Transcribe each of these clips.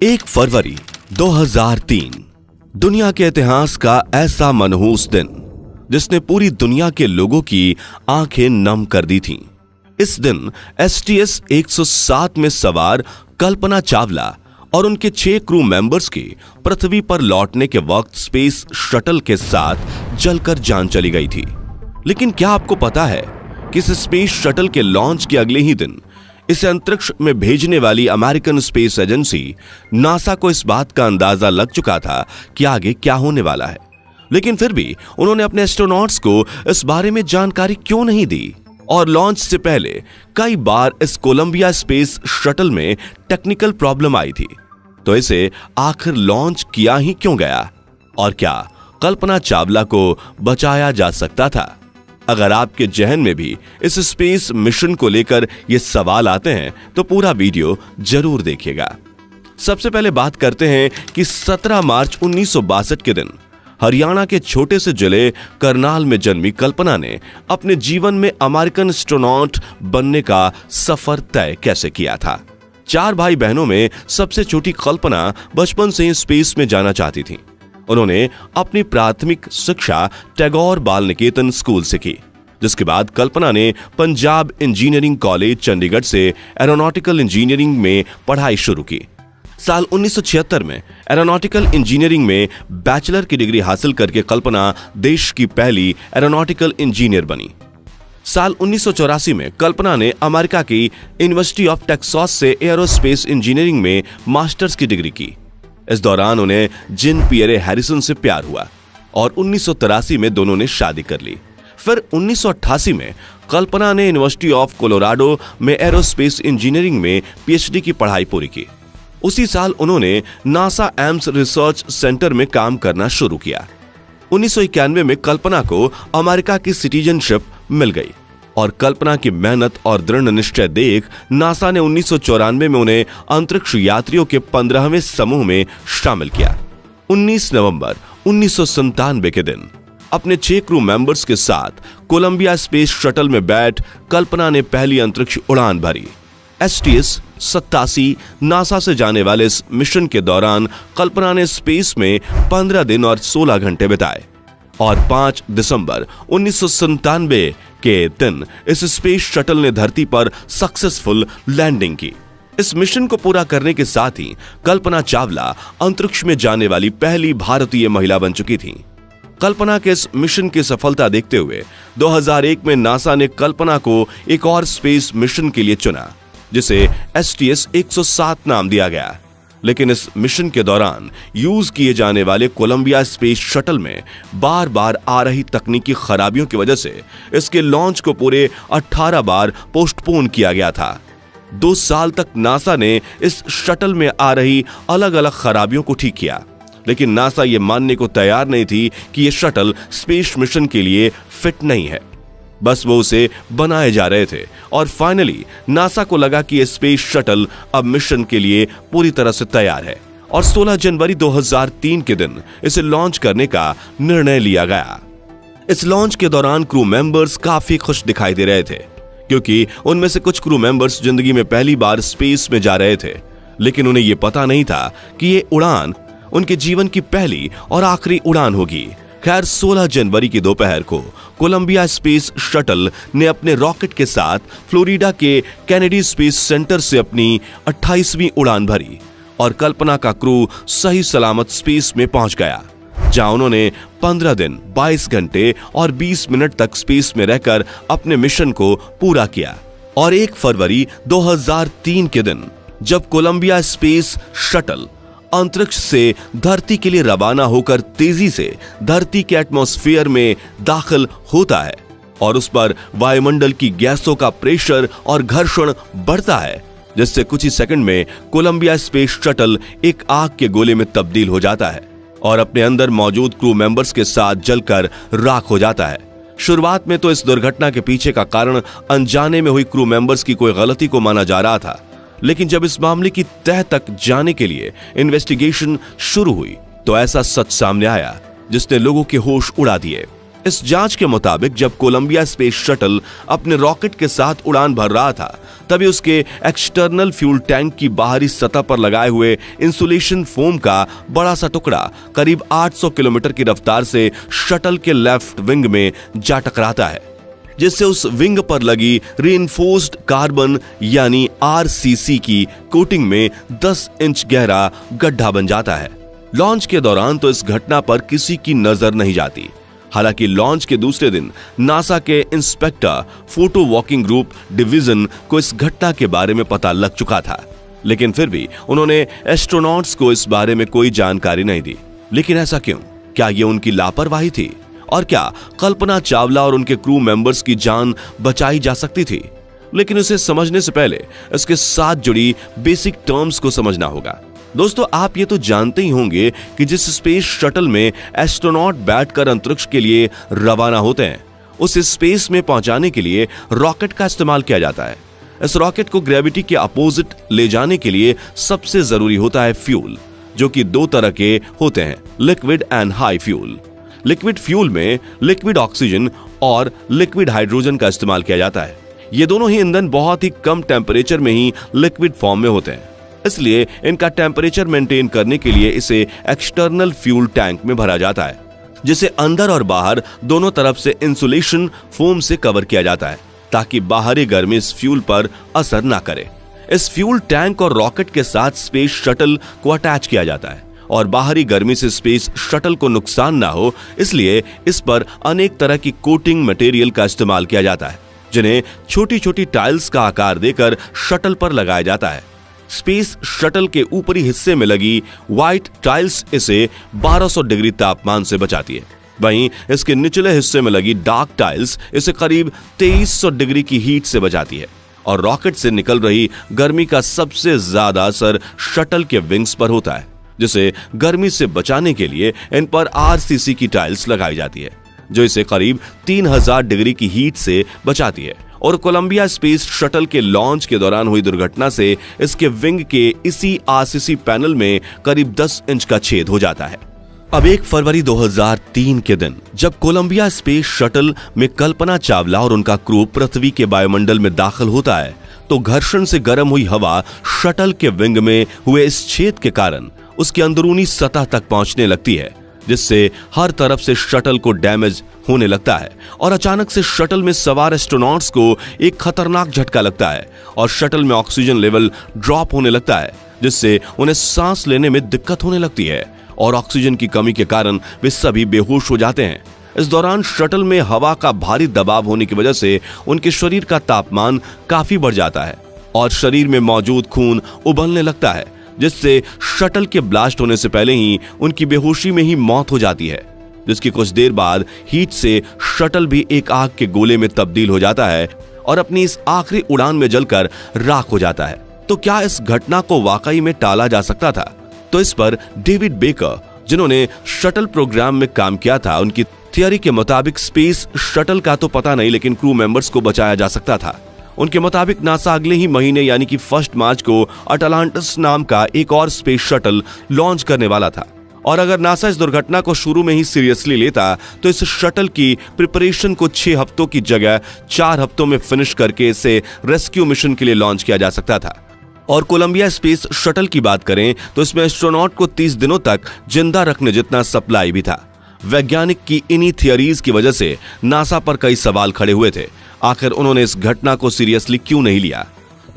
1 फरवरी 2003 दुनिया के इतिहास का ऐसा मनहूस दिन जिसने पूरी दुनिया के लोगों की आंखें नम कर दी थीं। इस दिन STS 107 में सवार कल्पना चावला और उनके 6 क्रू मेंबर्स की पृथ्वी पर लौटने के वक्त स्पेस शटल के साथ जलकर जान चली गई थी। लेकिन क्या आपको पता है कि इस स्पेस शटल के लॉन्च के अगले ही दिन इसे अंतरिक्ष में भेजने वाली अमेरिकन स्पेस एजेंसी नासा को इस बात का अंदाजा लग चुका था कि आगे क्या होने वाला है, लेकिन फिर भी उन्होंने अपने एस्ट्रोनॉट्स को इस बारे में जानकारी क्यों नहीं दी। और लॉन्च से पहले कई बार इस कोलंबिया स्पेस शटल में टेक्निकल प्रॉब्लम आई थी, तो इसे आखिर लॉन्च किया ही क्यों गया और क्या कल्पना चावला को बचाया जा सकता था? अगर आपके जहन में भी इस स्पेस मिशन को लेकर ये सवाल आते हैं तो पूरा वीडियो जरूर देखिएगा। सबसे पहले बात करते हैं कि 17 मार्च 1962 के दिन हरियाणा के छोटे से जिले करनाल में जन्मी कल्पना ने अपने जीवन में अमेरिकन एस्ट्रोनॉट बनने का सफर तय कैसे किया था। 4 भाई बहनों में सबसे छोटी कल्पना बचपन से ही स्पेस में जाना चाहती थी। उन्होंने अपनी प्राथमिक शिक्षा टैगोर बाल निकेतन स्कूल से की, जिसके बाद कल्पना ने पंजाब इंजीनियरिंग कॉलेज चंडीगढ़ से एरोनॉटिकल इंजीनियरिंग में पढ़ाई शुरू की। साल 1976 में एरोनॉटिकल इंजीनियरिंग में बैचलर की डिग्री हासिल करके कल्पना देश की पहली एरोनॉटिकल इंजीनियर बनी। साल 1984 में कल्पना ने अमेरिका की यूनिवर्सिटी ऑफ टेक्सास से एरोस्पेस इंजीनियरिंग में मास्टर्स की डिग्री की। इस दौरान उन्हें जिन पियरे हैरिसन से प्यार हुआ और 1983 में दोनों ने शादी कर ली। फिर 1988 में कल्पना ने यूनिवर्सिटी ऑफ कोलोराडो में एरोस्पेस इंजीनियरिंग में PhD की पढ़ाई पूरी की। उसी साल उन्होंने नासा एम्स रिसर्च सेंटर में काम करना शुरू किया। 1991 में कल्पना को अमेरिका की सिटीजनशिप मिल गई और कल्पना की मेहनत और दृढ़ निश्चय देख नासा ने 1994 में उन्हें अंतरिक्ष यात्रियों के 15वें समूह में शामिल किया। 19 नवंबर 1997 के दिन अपने 6 क्रू मेंबर्स के साथ कोलंबिया स्पेस शटल में बैठ कल्पना ने पहली अंतरिक्ष उड़ान भरी। STS 87 नासा से जाने वाले इस मिशन के दौरान कल्पना ने स्पेस में 15 दिन और 16 घंटे बिताए और 5 दिसंबर 1997 के दिन इस स्पेस शटल ने धरती पर सक्सेसफुल लैंडिंग की। इस मिशन को पूरा करने के साथ ही कल्पना चावला अंतरिक्ष में जाने वाली पहली भारतीय महिला बन चुकी थी। कल्पना के इस मिशन की सफलता देखते हुए 2001 में नासा ने कल्पना को एक और स्पेस मिशन के लिए चुना, जिसे STS 107 नाम दिया गया। लेकिन इस मिशन के दौरान यूज किए जाने वाले कोलंबिया स्पेस शटल में बार बार आ रही तकनीकी खराबियों की वजह से इसके लॉन्च को पूरे 18 बार पोस्टपोन किया गया था। 2 साल तक नासा ने इस शटल में आ रही अलग अलग खराबियों को ठीक किया, लेकिन नासा ये मानने को तैयार नहीं थी कि ये शटल स्पेस मिशन के लिए फिट नहीं है। बस वो उसे बनाए जा रहे थे और फाइनली नासा को लगा कि ये स्पेस शटल अब मिशन के लिए पूरी तरह से तैयार है और 16 जनवरी 2003 के दिन इसे लॉन्च करने का निर्णय लिया गया। इस लॉन्च के दौरान क्रू मेंबर्स काफी खुश दिखाई दे रहे थे, क्योंकि उनमें से कुछ क्रू मेंबर्स जिंदगी में पहली बार स्पेस में जा रहे थे, लेकिन उन्हें यह पता नहीं था कि ये उड़ान उनके जीवन की पहली और आखिरी उड़ान होगी। खैर 16 जनवरी की दोपहर को कोलंबिया स्पेस शटल ने अपने रॉकेट के साथ फ्लोरिडा के कैनेडी स्पेस सेंटर से अपनी 28वीं उड़ान भरी और कल्पना का क्रू सही सलामत स्पेस में पहुंच गया, जहां उन्होंने 15 दिन 22 घंटे और 20 मिनट तक स्पेस में रहकर अपने मिशन को पूरा किया। और 1 फरवरी 2003 के दिन जब कोलंबिया स्पेस शटल अंतरिक्ष से धरती के लिए रवाना होकर तेजी से धरती के एटमॉस्फेयर में दाखिल होता है और उस पर वायुमंडल की गैसों का प्रेशर और घर्षण बढ़ता है, जिससे कुछ ही सेकंड में कोलंबिया स्पेस शटल एक आग के गोले में तब्दील हो जाता है और अपने अंदर मौजूद क्रू मेंबर्स के साथ जलकर राख हो जाता है। शुरुआत में तो इस दुर्घटना के पीछे का कारण अनजाने में हुई क्रू मेंबर्स की कोई गलती को माना जा रहा था, लेकिन जब इस मामले की तह तक जाने के लिए इन्वेस्टिगेशन शुरू हुई तो ऐसा सच सामने आया जिसने लोगों के होश उड़ा दिए। इस जांच के मुताबिक जब कोलंबिया स्पेस शटल अपने रॉकेट के साथ उड़ान भर रहा था, तभी उसके एक्सटर्नल फ्यूल टैंक की बाहरी सतह पर लगाए हुए इंसुलेशन फोम का बड़ा सा टुकड़ा करीब 800 किलोमीटर की रफ्तार से शटल के लेफ्ट विंग में जा टकराता है, जिससे उस विंग पर लगी रीइंफोर्स्ड कार्बन यानी आरसीसी की कोटिंग में 10 इंच गहरा गड्ढा बन जाता है। लॉन्च के दौरान तो इस घटना पर किसी की नजर नहीं जाती। हालांकि लॉन्च के दूसरे दिन नासा के inspector photo walking group division को इस घटना के बारे में पता लग चुका था, लेकिन फिर भी उन्होंने एस्ट्रोनॉट्स को इस बारे में कोई जानकारी नहीं दी। लेकिन ऐसा क्यों? क्या ये उनकी लापरवाही थी? और क्या कल्पना चावला और उनके क्रू मेंबर्स की जान बचाई जा सकती थी? लेकिन उसे समझने से पहले इसके साथ जुड़ी बेसिक टर्म्स को समझना होगा। दोस्तों, आप ये तो जानते ही होंगे कि जिस स्पेस शटल में एस्ट्रोनॉट बैठकर अंतरिक्ष के लिए रवाना होते हैं, उस स्पेस में पहुंचाने के लिए रॉकेट का इस्तेमाल किया जाता है। इस रॉकेट को ग्रेविटी के अपोजिट ले जाने के लिए सबसे जरूरी होता है फ्यूल, जो कि दो तरह के होते हैं, liquid and high fuel. Liquid fuel में लिक्विड ऑक्सीजन और लिक्विड हाइड्रोजन का इस्तेमाल किया जाता है। ये दोनों ही ईंधन बहुत ही कम टेम्परेचर में ही लिक्विड फॉर्म में होते हैं, इसलिए इनका टेम्परेचर मेंटेन करने के लिए इसे एक्सटर्नल फ्यूल टैंक में भरा जाता है, जिसे अंदर और बाहर दोनों तरफ से इंसुलेशन फोम से कवर किया जाता है, ताकि बाहरी गर्मी इस फ्यूल पर असर ना करे। इस फ्यूल टैंक और रॉकेट के साथ स्पेस शटल को अटैच किया जाता है, और बाहरी गर्मी से स्पेस शटल को नुकसान ना हो, इसलिए इस पर अनेक तरह की कोटिंग मटेरियल का इस्तेमाल किया जाता है, जिन्हें छोटी छोटी टाइल्स का आकार देकर शटल पर लगाया जाता है। स्पेस शटल के ऊपरी हिस्से में लगी व्हाइट टाइल्स इसे 1200 डिग्री तापमान से बचाती है। वहीं इसके निचले हिस्से में लगी डार्क टाइल्स इसे करीब 2300 डिग्री की हीट से बचाती है। और रॉकेट से निकल रही गर्मी का सबसे ज्यादा असर शटल के विंग्स पर होता है, जिसे गर्मी से बचाने के लिए इन पर आरसीसी की टाइल्स लगाई जाती है, जो इसे करीब 3000 डिग्री की हीट से बचाती है। और कोलंबिया स्पेस शटल के लॉन्च के दौरान हुई दुर्घटना से इसके विंग के इसी आरसीसी पैनल में करीब 10 इंच का छेद हो जाता है। अब 1 फरवरी 2003 के दिन जब कोलंबिया स्पेस शटल में कल्पना चावला और उनका क्रू पृथ्वी के वायुमंडल में दाखिल होता है, तो घर्षण से गर्म हुई हवा शटल के विंग में हुए इस छेद के कारण उसकी अंदरूनी सतह तक पहुंचने लगती है, जिससे हर तरफ से शटल को डैमेज होने लगता है। और अचानक से शटल में सवार एस्ट्रोनॉट्स को एक खतरनाक झटका लगता है और शटल में ऑक्सीजन लेवल ड्रॉप होने लगता है, जिससे उन्हें सांस लेने में दिक्कत होने लगती है और ऑक्सीजन की कमी के कारण वे सभी बेहोश हो जाते हैं। इस दौरान शटल में हवा का भारी दबाव होने की वजह से उनके शरीर का तापमान काफी बढ़ जाता है और शरीर में मौजूद खून उबलने लगता है, जिससे शटल के ब्लास्ट होने से पहले ही उनकी बेहोशी में ही मौत हो जाती है, जिसकी कुछ देर बाद हीट से शटल भी एक आग के गोले में तब्दील हो जाता है और अपनी इस आखिरी उड़ान में जलकर राख हो जाता है। तो क्या इस घटना को वाकई में टाला जा सकता था? तो इस पर डेविड बेकर, जिन्होंने शटल प्रोग्राम में काम किया था, उनकी थियरी के मुताबिक स्पेस शटल का तो पता नहीं, लेकिन क्रू मेंबर्स को बचाया जा सकता था। उनके मुताबिक नासा अगले ही महीने यानी कि 1 मार्च को अटलांटिस नाम का एक और स्पेस शटल लॉन्च करने वाला था। और अगर नासा इस दुर्घटना को शुरू में ही सीरियसली लेता तो इस शटल की प्रिपरेशन को 6 हफ्तों की जगह 4 हफ्तों में फिनिश करके इसे रेस्क्यू मिशन के लिए लॉन्च किया जा सकता था। और कोलंबिया स्पेस शटल की बात करें तो इसमें एस्ट्रोनॉट को 30 दिनों तक जिंदा रखने जितना सप्लाई भी था। वैज्ञानिक की इन्हीं थियरीज की वजह से नासा पर कई सवाल खड़े हुए थे। आखिर उन्होंने इस घटना को सीरियसली क्यों नहीं लिया?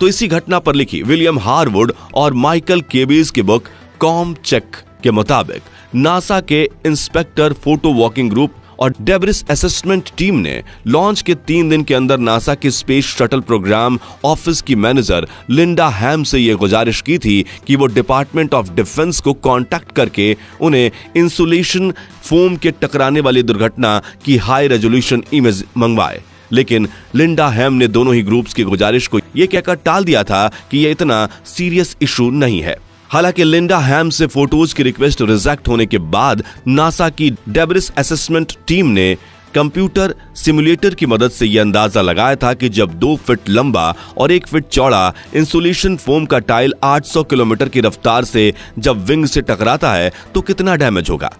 तो इसी घटना पर लिखी विलियम हारवुड और माइकल केबीज की बुक कॉम चेक के मुताबिक नासा के इंस्पेक्टर फोटो वॉकिंग ग्रुप और डेब्रिस असेसमेंट टीम ने लॉन्च के 3 दिन के अंदर नासा के स्पेस शटल प्रोग्राम ऑफिस की मैनेजर लिंडा हैम से यह गुजारिश की थी कि वो डिपार्टमेंट ऑफ डिफेंस को कांटेक्ट करके उन्हें इंसुलेशन फोम के टकराने वाली दुर्घटना की हाई रेजोल्यूशन इमेज मंगवाए। लेकिन लिंडा हैम ने दोनों ही ग्रुप्स की गुजारिश को यह कहकर टाल दिया था कि यह इतना सीरियस इशू नहीं है। हालांकि लिंडा हैम से फोटोज की रिक्वेस्ट रिजेक्ट होने के बाद नासा की डेब्रिस असेसमेंट टीम ने कंप्यूटर सिमुलेटर की मदद से यह अंदाजा लगाया था कि जब 2 फीट लंबा और 1 फीट चौड़ा इंसुलेशन फोम का टाइल 800 किलोमीटर की रफ्तार से जब विंग से टकराता है तो कितना डैमेज होगा।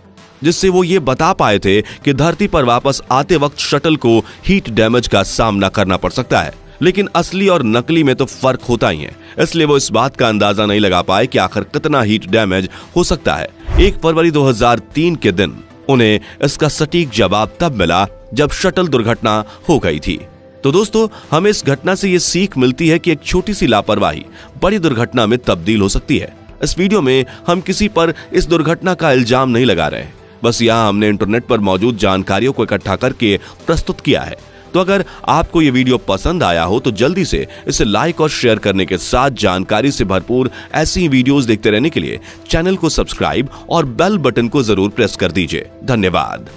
जिससे वो ये बता पाए थे कि धरती पर वापस आते वक्त शटल को हीट डैमेज का सामना करना पड़ सकता है। लेकिन असली और नकली में तो फर्क होता ही है, इसलिए वो इस बात का अंदाजा नहीं लगा पाए कि आखिर कितना हीट डैमेज हो सकता है। 1 फरवरी 2003 के दिन उन्हें इसका सटीक जवाब तब मिला जब शटल दुर्घटना हो गई थी। तो दोस्तों, हमें इस घटना से ये सीख मिलती है कि एक छोटी सी लापरवाही बड़ी दुर्घटना में तब्दील हो सकती है। इस वीडियो में हम किसी पर इस दुर्घटना का इल्जाम नहीं लगा रहे, बस यहाँ हमने इंटरनेट पर मौजूद जानकारियों को इकट्ठा करके प्रस्तुत किया है। तो अगर आपको ये वीडियो पसंद आया हो तो जल्दी से इसे लाइक और शेयर करने के साथ जानकारी से भरपूर ऐसी ही वीडियोस देखते रहने के लिए चैनल को सब्सक्राइब और बेल बटन को जरूर प्रेस कर दीजिए। धन्यवाद।